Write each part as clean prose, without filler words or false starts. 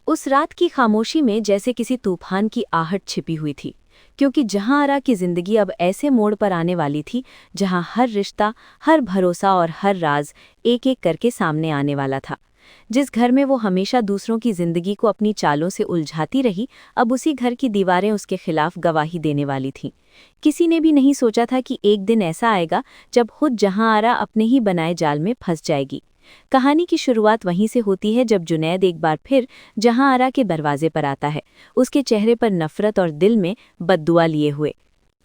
उस रात की खामोशी में जैसे किसी तूफान की आहट छिपी हुई थी, क्योंकि जहां आरा की जिंदगी अब ऐसे मोड़ पर आने वाली थी जहां हर रिश्ता, हर भरोसा और हर राज एक एक करके सामने आने वाला था। जिस घर में वो हमेशा दूसरों की जिंदगी को अपनी चालों से उलझाती रही, अब उसी घर की दीवारें उसके खिलाफ गवाही देने वाली थीं। किसी ने भी नहीं सोचा था कि एक दिन ऐसा आएगा जब खुद जहां आरा अपने ही बनाए जाल में फंस जाएगी। कहानी की शुरुआत वहीं से होती है जब जुनैद एक बार फिर जहां आरा के दरवाजे पर आता है, उसके चेहरे पर नफरत और दिल में बद्दुआ लिए हुए।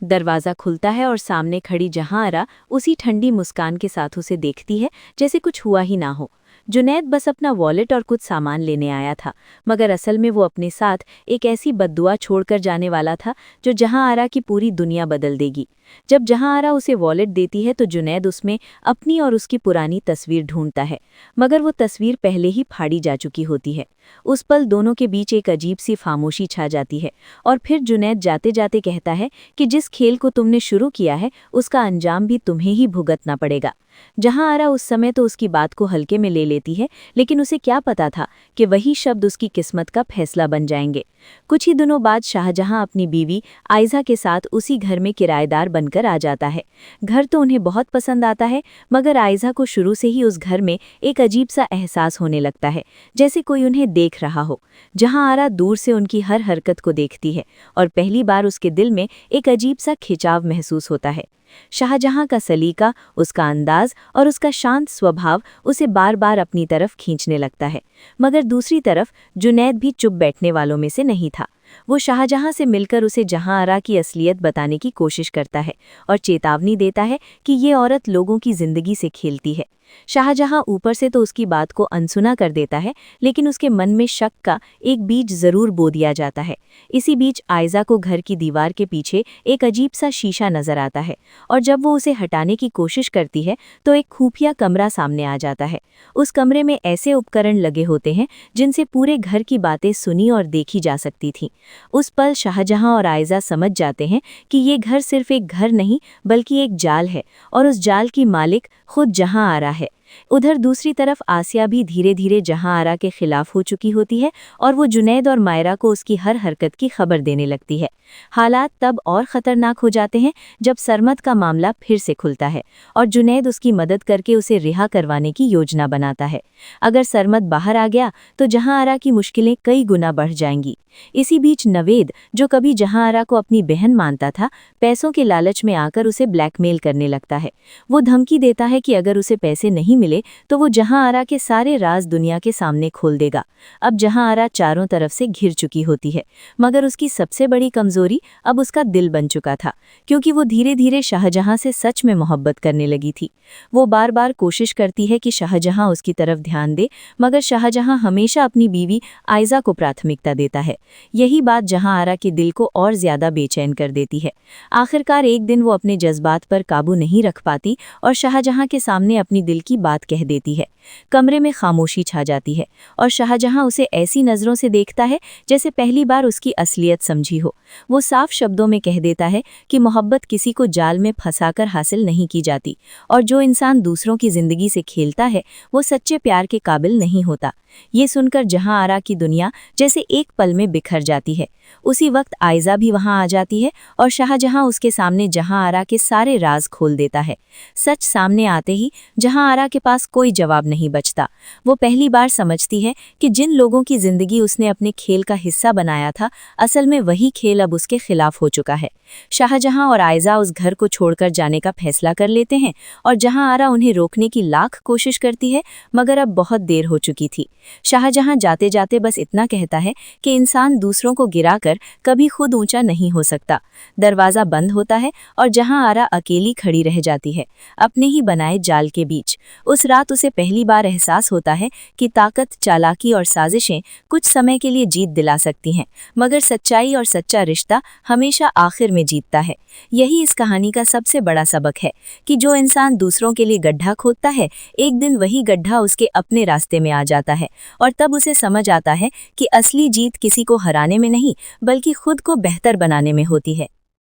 दरवाज़ा खुलता है और सामने खड़ी जहां आरा उसी ठंडी मुस्कान के साथ उसे देखती है जैसे कुछ हुआ ही ना हो। जुनैद बस अपना वॉलेट और कुछ सामान लेने आया था, मगर असल में वो अपने साथ एक ऐसी बद्दुआ छोड़कर जाने वाला था जो जहां आरा की पूरी दुनिया बदल देगी। जब जहां आरा उसे वॉलेट देती है तो जुनैद उसमें अपनी और उसकी पुरानी तस्वीर ढूंढता है, मगर वो तस्वीर पहले ही फाड़ी जा चुकी होती है। उस पल दोनों के बीच एक अजीब सी खामोशी छा जाती है और फिर जुनैद जाते जाते कहता है कि जिस खेल को तुमने शुरू किया है उसका अंजाम भी तुम्हें ही भुगतना पड़ेगा। जहां आरा उस समय तो उसकी बात को हल्के में ले लेती है, लेकिन उसे क्या पता था कि वही शब्द उसकी किस्मत का फैसला बन जाएंगे। कुछ ही दिनों बाद शाहजहां अपनी बीवी आयजा के साथ उसी घर में किराएदार बनकर आ जाता है। घर तो उन्हें बहुत पसंद आता है, मगर आयजा को शुरू से ही उस घर में एक अजीब सा एहसास होने लगता है, जैसे कोई उन्हें देख रहा हो। जहां आरा दूर से उनकी हर हरकत को देखती है और पहली बार उसके दिल में एक अजीब सा खिंचाव महसूस होता है। शाहजहां का सलीका, उसका अंदाज और उसका शांत स्वभाव उसे बार बार अपनी तरफ खींचने लगता है। मगर दूसरी तरफ जुनैद भी चुप बैठने वालों में से नहीं था। वो शाहजहां से मिलकर उसे जहां आरा की असलियत बताने की कोशिश करता है और चेतावनी देता है कि ये औरत लोगों की जिंदगी से खेलती है। शाहजहां ऊपर से तो उसकी बात को अनसुना कर देता है, लेकिन उसके मन में शक का एक बीज जरूर बो दिया जाता है। इसी बीच आयजा को घर की दीवार के पीछे एक अजीब सा शीशा नजर आता है और जब वो उसे हटाने की कोशिश करती है तो एक खुफिया कमरा सामने आ जाता है। उस कमरे में ऐसे उपकरण लगे होते हैं जिनसे पूरे घर की बातें सुनी और देखी जा सकती थीं। उस पल शाहजहां और आयजा समझ जाते हैं कि ये घर सिर्फ एक घर नहीं बल्कि एक जाल है और उस जाल की मालिक खुद जहां आरा है। उधर दूसरी तरफ आसिया भी धीरे धीरे जहां आरा के खिलाफ हो चुकी होती है और वो जुनैद और मायरा को उसकी हर हरकत की खबर देने लगती है। हालात तब और खतरनाक हो जाते हैं जब सरमद का मामला फिर से खुलता है और जुनैद उसकी मदद करके उसे रिहा करवाने की योजना बनाता है। अगर सरमद बाहर आ गया तो जहां आरा की मुश्किलें कई गुना बढ़ जाएंगी। इसी बीच नवेद, जो कभी जहां आरा को अपनी बहन मानता था, पैसों के लालच में आकर उसे ब्लैकमेल करने लगता है। वो धमकी देता है कि अगर उसे पैसे नहीं मिले तो वो जहां आरा के सारे राज दुनिया के सामने खोल देगा। अब जहां आरा चारों तरफ से घिर चुकी होती है, मगर उसकी सबसे बड़ी कमजोरी अब उसका दिल बन चुका था, क्योंकि वो धीरे धीरे शाहजहां से सच में मोहब्बत करने लगी थी। वो बार बार कोशिश करती है कि शाहजहां उसकी तरफ ध्यान दे, मगर शाहजहां हमेशा अपनी बीवी आयजा को प्राथमिकता देता है। यही बात जहां आरा के दिल को और ज्यादा बेचैन कर देती है। आखिरकार एक दिन वो अपने जज्बात पर काबू नहीं रख पाती और शाहजहां के सामने अपनी दिल की बात कह देती है। कमरे में खामोशी छा जाती है और शाहजहां उसे ऐसी नजरों से देखता है जैसे पहली बार उसकी असलियत समझी हो। वो साफ शब्दों में कह देता है कि मोहब्बत किसी को जाल में फंसाकर हासिल नहीं की जाती और जो इंसान दूसरों की जिंदगी से खेलता है वो सच्चे प्यार के काबिल नहीं होता। ये सुनकर जहां आरा की दुनिया जैसे एक पल में बिखर जाती है। उसी वक्त आयजा भी वहां आ जाती है और शाहजहां उसके सामने जहां आरा के सारे राज खोल देता है। सच सामने आते ही जहां आरा के पास कोई जवाब नहीं बचता। वो पहली बार समझती है कि जिन लोगों की जिंदगी उसने अपने खेल का हिस्सा बनाया था, असल में वही खेल अब उसके खिलाफ हो चुका है। शाहजहां और आयजा उस घर को छोड़कर जाने का फैसला कर लेते हैं और जहां आरा उन्हें रोकने की लाख कोशिश करती है, मगर अब बहुत देर हो चुकी थी। शाहजहां जाते जाते बस इतना कहता है कि इंसान दूसरों को गिराकर कभी खुद ऊंचा नहीं हो सकता। दरवाजा बंद होता है और जहां आरा अकेली खड़ी रह जाती है, अपने ही बनाए जाल के बीच। उस रात उसे पहली बार एहसास होता है कि ताकत, चालाकी और साजिशें कुछ समय के लिए जीत दिला सकती हैं, मगर सच्चाई और सच्चा रिश्ता हमेशा आखिर में जीतता है। यही इस कहानी का सबसे बड़ा सबक है कि जो इंसान दूसरों के लिए गड्ढा खोदता है, एक दिन वही गड्ढा उसके अपने रास्ते में आ जाता है और तब उसे समझ आता है कि असली जीत किसी को हराने में नहीं बल्कि खुद को बेहतर बनाने में होती है।